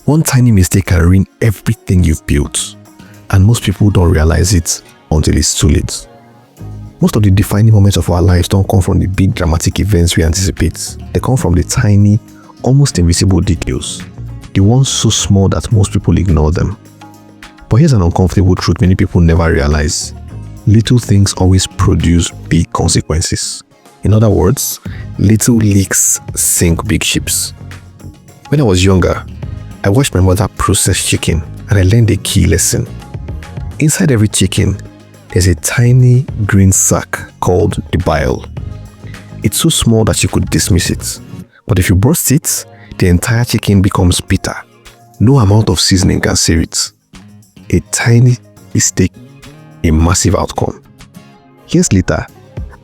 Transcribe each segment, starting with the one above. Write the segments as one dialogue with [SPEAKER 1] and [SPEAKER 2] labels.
[SPEAKER 1] One tiny mistake can ruin everything you've built, and most people don't realize it until it's too late. Most of the defining moments of our lives don't come from the big dramatic events we anticipate. They come from the tiny, almost invisible details, the ones so small that most people ignore them. But here's an uncomfortable truth many people never realize. Little things always produce big consequences. In other words, little leaks sink big ships. When I was younger, I watched my mother process chicken and I learned a key lesson. Inside every chicken, there's a tiny green sac called the bile. It's so small that you could dismiss it. But if you burst it, the entire chicken becomes bitter. No amount of seasoning can sear it. A tiny mistake, a massive outcome. Years later,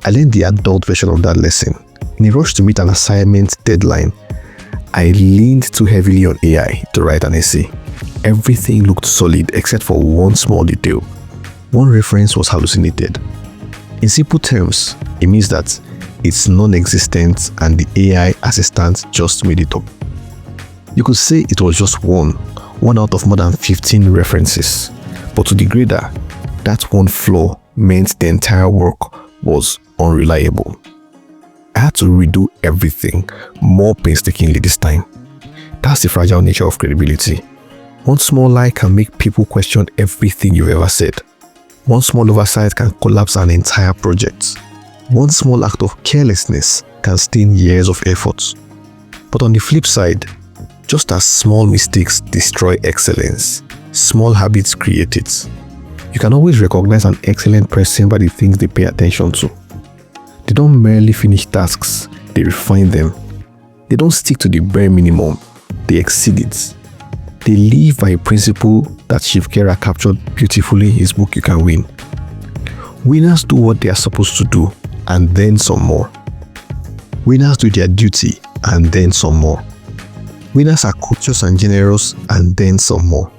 [SPEAKER 1] I learned the adult version of that lesson. In a rush to meet an assignment deadline, I leaned too heavily on AI to write an essay. Everything looked solid except for one small detail. One reference was hallucinated. In simple terms, it means that it's non-existent and the AI assistant just made it up. You could say it was just one out of more than 15 references. But to the grader, that one flaw meant the entire work was unreliable. I had to redo everything more painstakingly this time. That's the fragile nature of credibility. One small lie can make people question everything you've ever said. One small oversight can collapse an entire project. One small act of carelessness can stain years of effort. But on the flip side, just as small mistakes destroy excellence, small habits create it. You can always recognize an excellent person by the things they pay attention to. They don't merely finish tasks, they refine them. They don't stick to the bare minimum, they exceed it. They live by a principle that Chief Kera captured beautifully in his book You Can Win. Winners do what they are supposed to do and then some more. Winners do their duty and then some more. Winners are courteous and generous and then some more.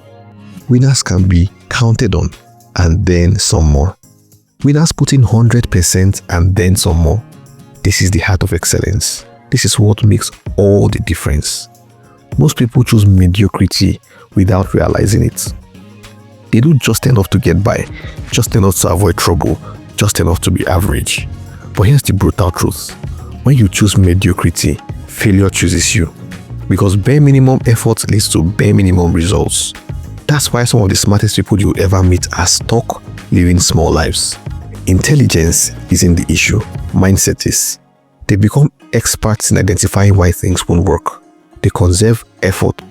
[SPEAKER 1] Winners can be counted on and then some more. Winners put in 100% and then some more. This is the heart of excellence. This is what makes all the difference. Most people choose mediocrity without realizing it. They do just enough to get by, just enough to avoid trouble, just enough to be average. But here's the brutal truth. When you choose mediocrity, failure chooses you. Because bare minimum effort leads to bare minimum results. That's why some of the smartest people you'll ever meet are stuck living small lives. Intelligence isn't the issue, mindset is. They become experts in identifying why things won't work. They conserve effort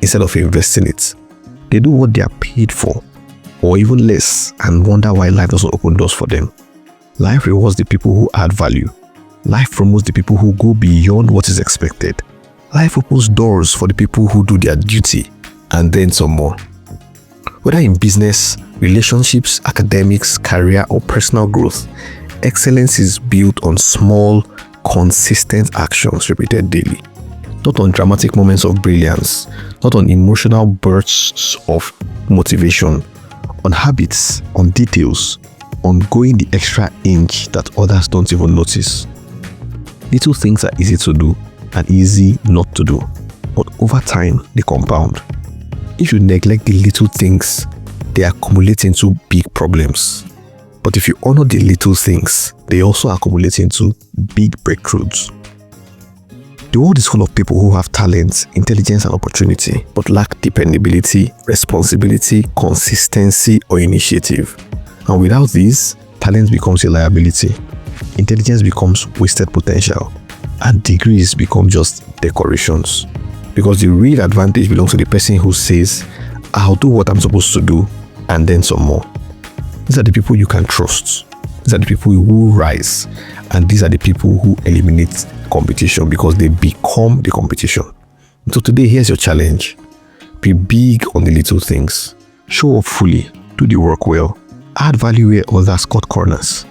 [SPEAKER 1] instead of investing it. They do what they are paid for, or even less, and wonder why life doesn't open doors for them. Life rewards the people who add value. Life promotes the people who go beyond what is expected. Life opens doors for the people who do their duty, and then some more. Whether in business, relationships, academics, career, or personal growth, excellence is built on small, consistent actions repeated daily. Not on dramatic moments of brilliance, not on emotional bursts of motivation, on habits, on details, on going the extra inch that others don't even notice. Little things are easy to do and easy not to do, but over time they compound. If you neglect the little things, they accumulate into big problems. But if you honor the little things, they also accumulate into big breakthroughs. The world is full of people who have talent, intelligence, and opportunity, but lack dependability, responsibility, consistency, or initiative. And without these, talent becomes a liability, intelligence becomes wasted potential, and degrees become just decorations. Because the real advantage belongs to the person who says, I'll do what I'm supposed to do, and then some more. These are the people you can trust. These are the people who rise. And these are the people who eliminate competition because they become the competition. So today, here's your challenge. Be big on the little things. Show up fully. Do the work well. Add value where others cut corners.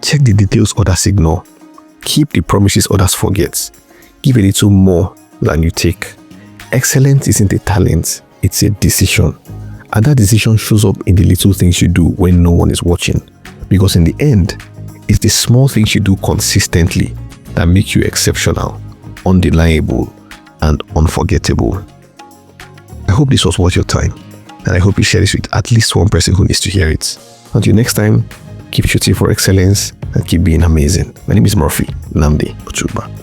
[SPEAKER 1] Check the details others ignore. Keep the promises others forget. Give a little more than you take. Excellence isn't a talent, it's a decision. And that decision shows up in the little things you do when no one is watching. Because in the end, it's the small things you do consistently that make you exceptional, undeniable, and unforgettable. I hope this was worth your time, and I hope you share this with at least one person who needs to hear it. Until next time, keep shooting for excellence and keep being amazing. My name is Murphy Nnamdi Otuba.